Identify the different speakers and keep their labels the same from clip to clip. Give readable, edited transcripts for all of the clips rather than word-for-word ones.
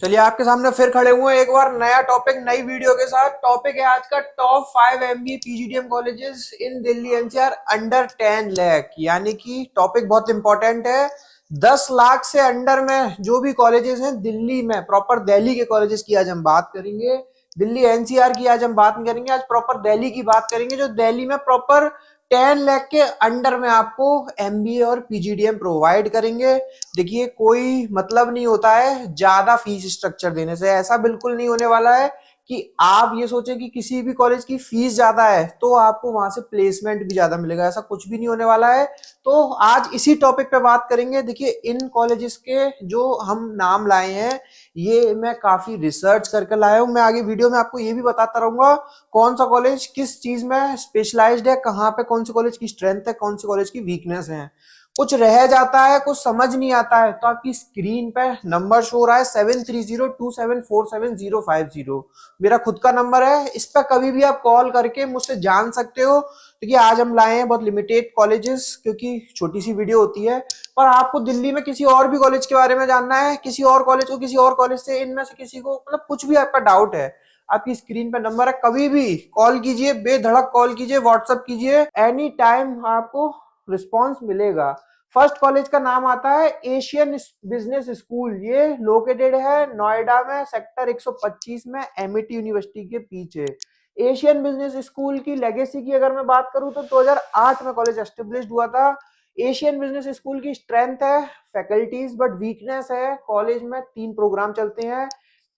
Speaker 1: चलिए आपके सामने फिर खड़े हुए हैं एक बार नया टॉपिक नई वीडियो के साथ। टॉपिक है आज का top 5 MBA PGDM colleges in Delhi NCR under 10 lakh. यानी कि टॉपिक बहुत इंपॉर्टेंट है। 10 लाख से अंडर में जो भी कॉलेजेस हैं दिल्ली में, प्रॉपर दिल्ली के कॉलेजेस की आज हम बात करेंगे। दिल्ली एनसीआर की आज हम बात नहीं करेंगे, आज प्रॉपर दिल्ली की बात करेंगे जो दिल्ली में प्रॉपर 10 लाख के अंडर में आपको एमबीए और पीजीडीएम प्रोवाइड करेंगे। देखिए कोई मतलब नहीं होता है ज्यादा फीस स्ट्रक्चर देने से, ऐसा बिल्कुल नहीं होने वाला है कि आप ये सोचें कि किसी भी कॉलेज की फीस ज्यादा है तो आपको वहां से प्लेसमेंट भी ज्यादा मिलेगा, ऐसा कुछ भी नहीं होने वाला है। तो आज इसी टॉपिक पे बात करेंगे। देखिए इन कॉलेजेस के जो हम नाम लाए हैं ये मैं काफी रिसर्च करके लाया हूं। मैं आगे वीडियो में आपको ये भी बताता रहूंगा कौन सा कॉलेज किस चीज में स्पेशलाइज्ड है, कहाँ पे कौन से कॉलेज की स्ट्रेंथ है, कौन से कॉलेज की वीकनेस है। कुछ रह जाता है, कुछ समझ नहीं आता है तो आपकी स्क्रीन पे नंबर शो हो रहा है 7302747050। मेरा खुद का नंबर है, इस पर कभी भी आप कॉल करके मुझसे जान सकते हो। क्योंकि आज हम लाए हैं बहुत लिमिटेड कॉलेजेस, क्योंकि छोटी सी वीडियो होती है। पर आपको दिल्ली में किसी और भी कॉलेज के बारे में जानना है, किसी और कॉलेज को, किसी और कॉलेज से इनमें से किसी को, मतलब कुछ भी आपका डाउट है, आपकी स्क्रीन पे नंबर है, कभी भी कॉल कीजिए, बेधड़क कॉल कीजिए, व्हाट्सअप कीजिए, एनी टाइम आपको रिस्पॉन्स मिलेगा। फर्स्ट कॉलेज का नाम आता है एशियन बिजनेस स्कूल। ये लोकेटेड है नोएडा में, सेक्टर 125 में, एमआईटी यूनिवर्सिटी के पीछे। एशियन बिजनेस स्कूल की लेगेसी की अगर मैं बात करूं तो 2008 में कॉलेज एस्टेब्लिश्ड हुआ था। एशियन बिजनेस स्कूल की स्ट्रेंथ है फैकल्टीज, बट वीकनेस है कॉलेज में 3 प्रोग्राम चलते हैं,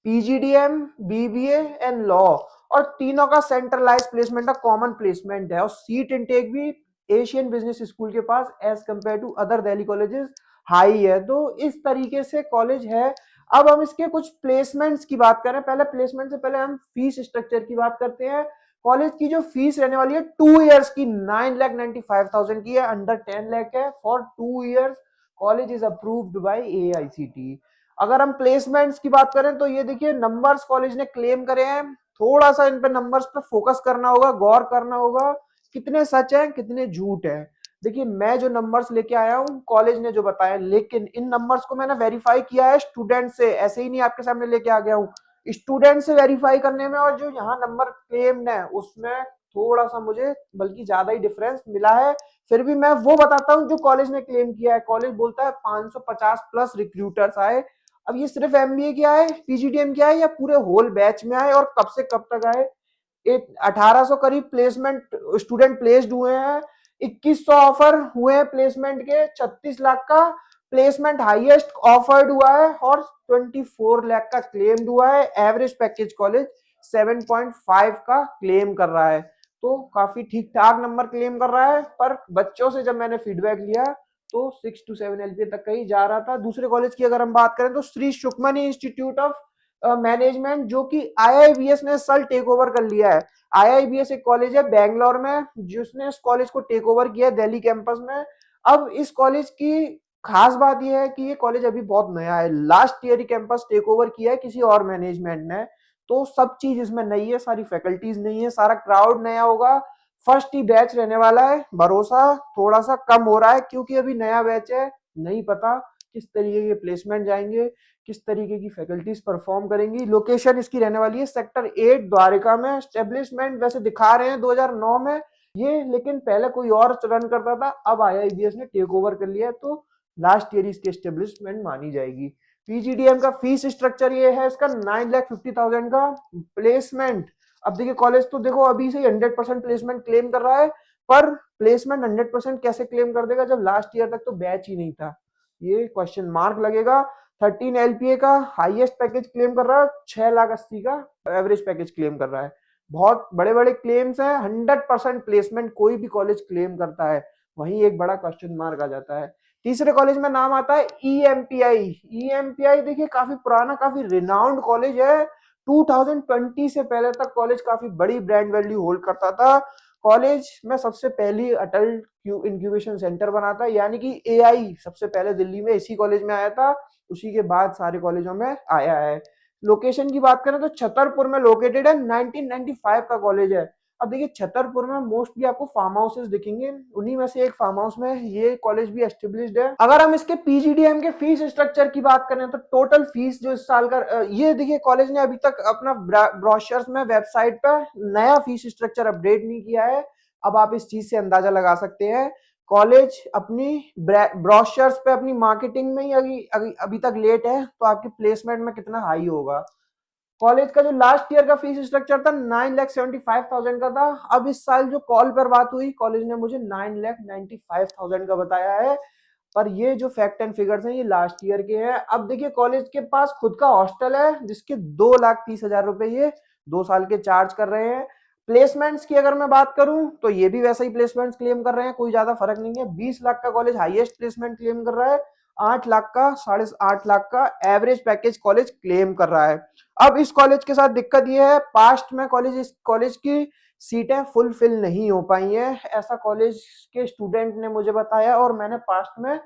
Speaker 1: पीजीडीएम, बीबीए एंड लॉ। और तीनों का सेंट्रलाइज प्लेसमेंट है, कॉमन प्लेसमेंट है, और सीट इनटेक भी एशियन बिजनेस स्कूल के पास as compare to other Delhi colleges high है। तो इस तरीके से कॉलेज है। अब हम इसके कुछ प्लेसमेंट्स की बात करें, पहले प्लेसमेंट से पहले हम फीस स्ट्रक्चर की बात करते हैं। कॉलेज की जो फीस रहने वाली है 2 इयर्स की 9,95,000 की है, अंडर 10 लाख है for 2 years. College is approved by AICT. अगर हम प्लेसमेंट्स की बात करें तो ये देखिए नंबर्स कॉलेज ने क्लेम करे हैं, थोड़ा सा इन पे नंबर्स पे फोकस करना होगा, गौर करना होगा, कितने सच है कितने झूठ है। देखिए मैं जो नंबर्स लेके आया हूँ कॉलेज ने जो बताया, लेकिन इन नंबर्स को मैंने वेरीफाई किया है स्टूडेंट से, ऐसे ही नहीं आपके सामने लेके आ गया हूँ। स्टूडेंट से वेरीफाई करने में और जो यहाँ नंबर क्लेम्ड है उसमें थोड़ा सा मुझे बल्कि ज्यादा ही डिफरेंस मिला है। फिर भी मैं वो बताता हूँ जो कॉलेज ने क्लेम किया है। कॉलेज बोलता है 550 प्लस रिक्रूटर्स आए। अब ये सिर्फ एमबीए किया है, पीजीडीएम किया है, या पूरे होल बैच में आए और कब से कब तक आए। 1800 करीब प्लेसमेंट स्टूडेंट प्लेस्ड हुए हैं, 2100 ऑफर हुए हैं प्लेसमेंट के, 36 लाख का प्लेसमेंट हाईएस्ट ऑफर्ड हुआ है और 24 लाख का क्लेम्ड हुआ है। एवरेज पैकेज कॉलेज 7.5 का क्लेम कर रहा है, तो काफी ठीक ठाक नंबर क्लेम कर रहा है। पर बच्चों से जब मैंने फीडबैक लिया तो 6 to 7 एलपीए तक का ही जा रहा था। दूसरे कॉलेज की अगर हम बात करें तो Shri Sukhmani institute of management, जो कि आईआईबीएस ने सल टेक ओवर कर लिया है। आईआईबीएस एक कॉलेज है बैंगलोर में जिसने इस कॉलेज को टेक ओवर किया है दिल्ली कैंपस में। अब इस कॉलेज की खास बात यह है कि ये कॉलेज अभी बहुत नया है, लास्ट ईयर ही कैंपस टेक ओवर किया है किसी और मैनेजमेंट ने। तो सब चीज इसमें नई है, सारी फैकल्टीज नई है, सारा क्राउड नया होगा। फर्स्ट ही बैच रहने वाला है, भरोसा थोड़ा सा कम हो रहा है क्योंकि अभी नया बैच है, नहीं पता किस तरीके के प्लेसमेंट जाएंगे, किस तरीके की फैकल्टीज परफॉर्म करेंगी। लोकेशन इसकी रहने वाली है सेक्टर 8 द्वारिका में। एस्टेब्लिशमेंट वैसे दिखा रहे हैं 2009 में ये, लेकिन पहले कोई और रन करता था, अब आईआईबीएस ने टेक ओवर कर लिया है, तो लास्ट ईयर इसकी एस्टेब्लिशमेंट मानी जाएगी। पीजीडीएम का फीस स्ट्रक्चर ये है इसका 9,50,000 का प्लेसमेंट। अब देखिए कॉलेज तो देखो अभी से 100% प्लेसमेंट क्लेम कर रहा है, पर प्लेसमेंट 100% कैसे क्लेम कर देगा जब लास्ट ईयर तक तो बैच ही नहीं था, ये क्वेश्चन मार्क लगेगा। 13 एलपीए का हाईएस्ट पैकेज क्लेम कर रहा है, 6,80,000 का एवरेज पैकेज क्लेम कर रहा है। बहुत बड़े बड़े क्लेम्स हैं, 100% प्लेसमेंट कोई भी कॉलेज क्लेम करता है, वहीं एक बड़ा क्वेश्चन मार्क आ जाता है। तीसरे कॉलेज में नाम आता है ईएमपीआई। ईएमपीआई देखिए काफी पुराना, काफी रिनाउंड कॉलेज है। 2020 से पहले तक कॉलेज काफी बड़ी ब्रांड वैल्यू होल्ड करता था। कॉलेज में सबसे पहली अटल इंक्यूबेशन सेंटर बना था, यानी कि एआई सबसे पहले दिल्ली में इसी कॉलेज में आया था, उसी के बाद सारे कॉलेजों में आया है। लोकेशन की बात करें तो छतरपुर में लोकेटेड है, 1995 का कॉलेज है। अब देखिए छतरपुर में मोस्टली आपको फार्म हाउसेस दिखेंगे, उन्हीं में से एक फार्म हाउस में ये कॉलेज भी एस्टेब्लिश्ड है। अगर हम इसके पीजीडीएम के फीस स्ट्रक्चर की बात करें तो टोटल फीस जो इस साल का ये देखिए कॉलेज ने अभी तक अपना ब्रोशर्स में वेबसाइट पर नया फीस स्ट्रक्चर अपडेट नहीं किया है। अब आप इस चीज से अंदाजा लगा सकते हैं कॉलेज अपनी ब्रोशर्स पे अपनी मार्केटिंग में ही अभी तक लेट है, तो आपकी प्लेसमेंट में कितना हाई होगा। कॉलेज का जो लास्ट ईयर का फीस स्ट्रक्चर था 9,75,000 का था। अब इस साल जो कॉल पर बात हुई कॉलेज ने मुझे 9,95,000 का बताया है, पर ये जो फैक्ट एंड फिगर्स हैं ये लास्ट ईयर के हैं। अब देखिए कॉलेज के पास खुद का हॉस्टल है जिसके 2,30,000 रुपए ये 2 साल के चार्ज कर रहे हैं। प्लेसमेंट्स की अगर मैं बात करूं तो ये भी वैसा ही प्लेसमेंट्स क्लेम कर रहे हैं, कोई ज्यादा फर्क नहीं है। 20 लाख का कॉलेज हाईएस्ट प्लेसमेंट क्लेम कर रहा है, 8 लाख का 8.5 लाख का एवरेज पैकेज कॉलेज क्लेम कर रहा है। अब इस कॉलेज के साथ दिक्कत ये है पास्ट में इस कॉलेज की सीटें फुलफिल नहीं हो पाई हैं, ऐसा कॉलेज के स्टूडेंट ने मुझे बताया और मैंने पास्ट में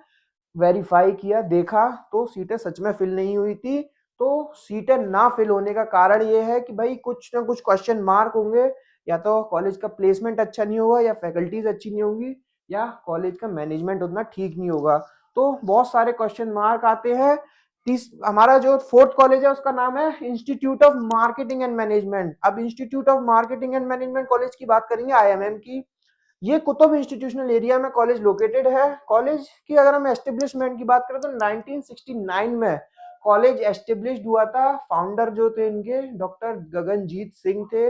Speaker 1: वेरीफाई किया, देखा तो सीटें सच में फिल नहीं हुई थी। तो सीटें ना फिल होने का कारण ये है कि भाई कुछ ना कुछ क्वेश्चन मार्क होंगे, या तो कॉलेज का प्लेसमेंट अच्छा नहीं होगा, या फैकल्टीज अच्छी नहीं होंगी, या कॉलेज का मैनेजमेंट उतना ठीक नहीं होगा। तो बहुत सारे क्वेश्चन मार्क आते हैं। हमारा जो फोर्थ कॉलेज है उसका नाम है institute of marketing and management. अब institute of marketing and management college की बात करेंगे आईएमएम की। ये कुतुब इंस्टीट्यूशनल एरिया में कॉलेज लोकेटेड है। कॉलेज की अगर हम एस्टेब्लिशमेंट की बात करें तो 1969 में कॉलेज एस्टेब्लिश्ड हुआ था। फाउंडर जो थे इनके डॉक्टर गगनजीत सिंह थे।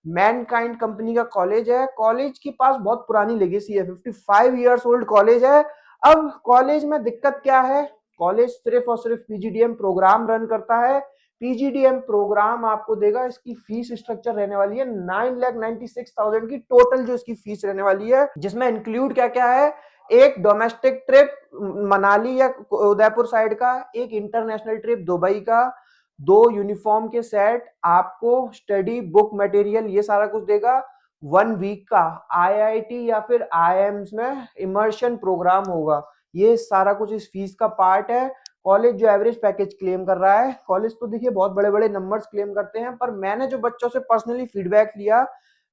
Speaker 1: मैनकाइंड कंपनी का कॉलेज है। कॉलेज के पास बहुत पुरानी लेगेसी है, 55 ईयर्स ओल्ड कॉलेज है। अब कॉलेज में दिक्कत क्या है, कॉलेज सिर्फ और सिर्फ पीजीडीएम प्रोग्राम रन करता है। पीजीडीएम प्रोग्राम आपको देगा, इसकी फीस स्ट्रक्चर रहने वाली है 9,96,000 की टोटल जो इसकी फीस रहने वाली है, जिसमें इंक्लूड क्या क्या है, एक डोमेस्टिक ट्रिप मनाली या उदयपुर साइड का, एक इंटरनेशनल ट्रिप दुबई का, 2 यूनिफॉर्म के सेट, आपको स्टडी बुक मटेरियल ये सारा कुछ देगा। 1 वीक का आईआईटी या फिर आईएम्स में इमर्शन प्रोग्राम होगा। ये सारा कुछ इस फीस का पार्ट है। कॉलेज जो एवरेज पैकेज क्लेम कर रहा है, कॉलेज तो देखिए बहुत बड़े बड़े नंबर्स क्लेम करते हैं, पर मैंने जो बच्चों से पर्सनली फीडबैक लिया,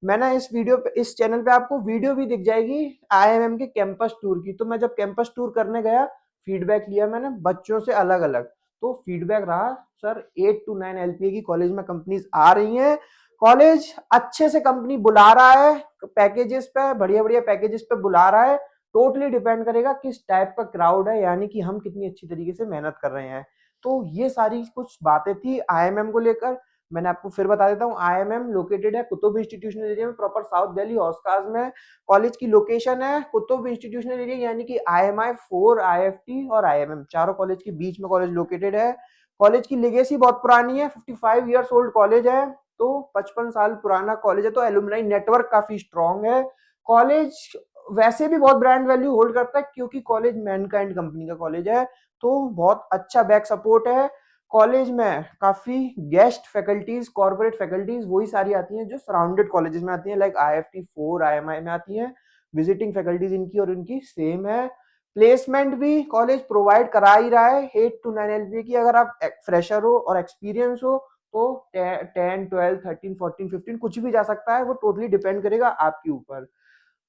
Speaker 1: मैंने इस चैनल पे आपको वीडियो भी दिख जाएगी आईएमएम के कैंपस टूर की। तो मैं जब कैंपस टूर करने गया, फीडबैक लिया मैंने बच्चों से अलग अलग, तो फीडबैक रहा सर 8 to 9 एलपीए की कॉलेज में कंपनीज आ रही हैं। कॉलेज अच्छे से कंपनी बुला रहा है, पैकेजेस पे बढ़िया बढ़िया पैकेजेस पे बुला रहा है। टोटली डिपेंड करेगा किस टाइप का क्राउड है, यानी कि हम कितनी अच्छी तरीके से मेहनत कर रहे हैं। तो ये सारी कुछ बातें थी आईएमएम को लेकर। मैंने आपको फिर बता देता हूँ, आईएमएम लोकेटेड है कुतुब इंस्टीट्यूशनल एरिया में, प्रॉपर साउथ दिल्ली हौसखास में। कॉलेज की लोकेशन है कुतुब इंस्टीट्यूशनल एरिया, यानी कि आईएमआई 4 आईएफटी और आईएमएम चारों कॉलेज के बीच में कॉलेज लोकेटेड है। कॉलेज की लेगेसी बहुत पुरानी है, 55 ईयर्स ओल्ड कॉलेज है, तो 55 साल पुराना कॉलेज है, तो एलुमनाई नेटवर्क काफी स्ट्रॉन्ग है। कॉलेज वैसे भी बहुत ब्रांड वैल्यू होल्ड करता है क्योंकि कॉलेज मैनकाइंड कंपनी का कॉलेज है, तो बहुत अच्छा बैक सपोर्ट है। कॉलेज में काफी गेस्ट फैकल्टीज, कॉर्पोरेट फैकल्टीज वही सारी आती हैं जो सराउंडेड कॉलेजेस में आती हैं, लाइक आईएफटी 4 आईएमआई में आती हैं। विजिटिंग फैकल्टीज इनकी और इनकी सेम है। प्लेसमेंट भी कॉलेज प्रोवाइड करा ही रहा है 8 to 9 एलपीए की। अगर आप फ्रेशर हो और एक्सपीरियंस हो तो 10, 12, 13, 14, 15 कुछ भी जा सकता है, वो टोटली डिपेंड करेगा आपके ऊपर।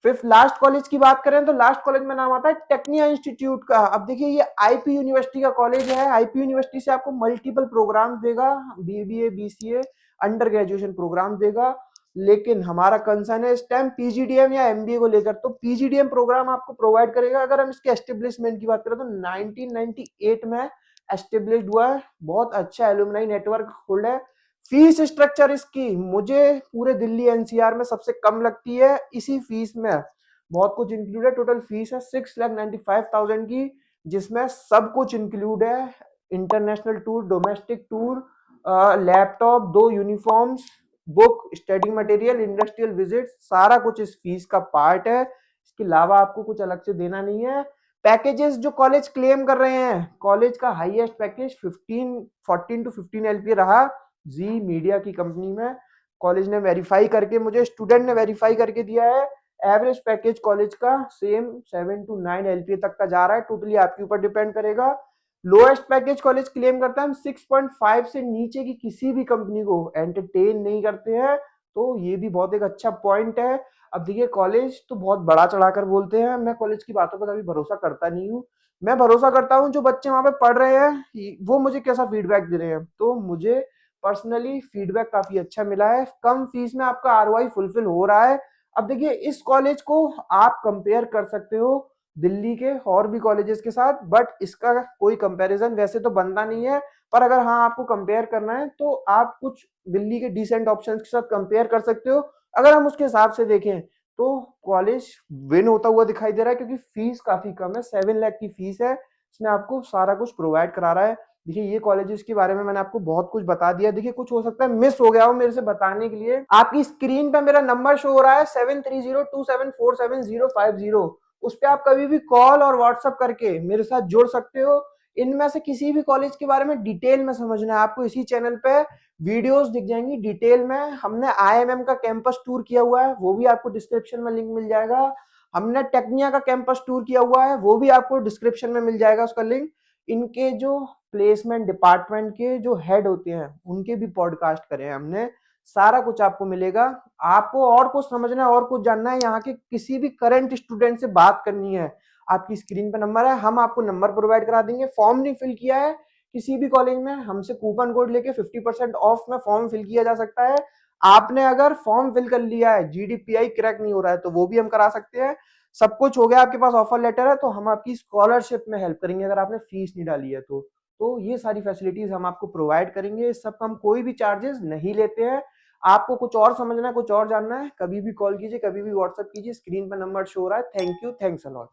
Speaker 1: फिफ्थ लास्ट कॉलेज की बात करें तो लास्ट कॉलेज में नाम आता है टेक्निया इंस्टीट्यूट का। अब देखिए ये आईपी यूनिवर्सिटी का कॉलेज है। आईपी यूनिवर्सिटी से आपको मल्टीपल प्रोग्राम्स देगा, BBA BCA under graduation programme देगा। लेकिन हमारा कंसर्न है इस टाइम पीजीडीएम या एमबीए को लेकर, तो पीजीडीएम प्रोग्राम आपको प्रोवाइड करेगा। अगर हम इसके एस्टेब्लिशमेंट की बात करें तो 1998 में एस्टेब्लिश्ड हुआ है, बहुत अच्छा एलुमनाई नेटवर्क होल्ड है। फीस स्ट्रक्चर इसकी मुझे पूरे दिल्ली एनसीआर में सबसे कम लगती है। इसी फीस में बहुत कुछ इंक्लूड है। टोटल फीस है 6,95,000 की, जिसमें सब कुछ इंक्लूड है, international tour, domestic tour, laptop, 2 uniforms, book, study material, industrial visit, सारा कुछ इस फीस का पार्ट है। इसके अलावा आपको कुछ अलग से देना नहीं है। पैकेजेस जो कॉलेज क्लेम कर रहे हैं, कॉलेज का हाईएस्ट पैकेज 14 to 15 एलपीए रहा जी मीडिया की कंपनी में। कॉलेज ने वेरीफाई करके, मुझे स्टूडेंट ने वेरीफाई करके दिया है, एवरेज पैकेज कॉलेज का सेम 7 to 9 एलपीए तक का जा रहा है। टोटली आपके ऊपर डिपेंड करेगा। लोएस्ट पैकेज कॉलेज क्लेम करता है, हम 6.5 से नीचे की किसी भी कंपनी को एंटरटेन नहीं करते हैं। तो ये भी बहुत एक अच्छा पॉइंट है। अब देखिए कॉलेज तो बहुत बड़ा चढ़ाकर बोलते हैं, मैं कॉलेज की बातों पर कभी भरोसा करता नहीं हूँ। मैं भरोसा करता हूँ जो बच्चे वहां पे पढ़ रहे हैं वो मुझे कैसा फीडबैक दे रहे हैं। तो मुझे पर्सनली फीडबैक काफी अच्छा मिला है, कम फीस में आपका आरओआई फुलफिल हो रहा है। अब देखिए इस कॉलेज को आप कंपेयर कर सकते हो दिल्ली के और भी कॉलेजेस के साथ, बट इसका कोई कंपैरिजन वैसे तो बनता नहीं है। पर अगर हाँ आपको कंपेयर करना है तो आप कुछ दिल्ली के डिसेंट ऑप्शंस के साथ कंपेयर कर सकते हो। अगर हम उसके हिसाब से देखें तो कॉलेज विन होता हुआ दिखाई दे रहा है, क्योंकि फीस काफी कम है, 7 लाख की फीस है, इसमें आपको सारा कुछ प्रोवाइड करा रहा है। देखिए ये कॉलेजेस के बारे में मैंने आपको बहुत कुछ बता दिया। देखिए कुछ हो सकता है मिस हो गया हो मेरे से बताने के लिए। आपकी स्क्रीन पे मेरा नंबर शो हो रहा है 7302747050, उस पर आप कभी भी कॉल और व्हाट्सएप करके मेरे साथ जुड़ सकते हो। इनमें से किसी भी कॉलेज के बारे में डिटेल में समझना है आपको, इसी चैनल पे वीडियोस दिख जाएंगी डिटेल में। हमने आईएमएम का कैंपस टूर किया हुआ है, वो भी आपको डिस्क्रिप्शन में लिंक मिल जाएगा। हमने टेक्निया का कैंपस टूर किया हुआ है, वो भी आपको डिस्क्रिप्शन में मिल जाएगा उसका लिंक। इनके जो प्लेसमेंट डिपार्टमेंट के जो हेड होते हैं उनके भी पॉडकास्ट करे हैं हमने, सारा कुछ आपको मिलेगा। आपको और कुछ समझना है और कुछ जानना है, यहाँ के किसी भी करंट स्टूडेंट से बात करनी है, आपकी स्क्रीन पे नंबर है, हम आपको नंबर प्रोवाइड करा देंगे। फॉर्म नहीं फिल किया है किसी भी कॉलेज में, हमसे कूपन कोड लेके 50% ऑफ में फॉर्म फिल किया जा सकता है। आपने अगर फॉर्म फिल कर लिया है, जीडीपीआई क्रैक नहीं हो रहा है, तो वो भी हम करा सकते हैं। सब कुछ हो गया, आपके पास ऑफर लेटर है, तो हम आपकी स्कॉलरशिप में हेल्प करेंगे अगर आपने फीस नहीं डाली है तो ये सारी फैसिलिटीज हम आपको प्रोवाइड करेंगे। इस सब का हम कोई भी चार्जेस नहीं लेते हैं। आपको कुछ और समझना है, कुछ और जानना है, कभी भी कॉल कीजिए, कभी भी व्हाट्सएप कीजिए, स्क्रीन पर नंबर शो हो रहा है। Thank you, thanks a lot.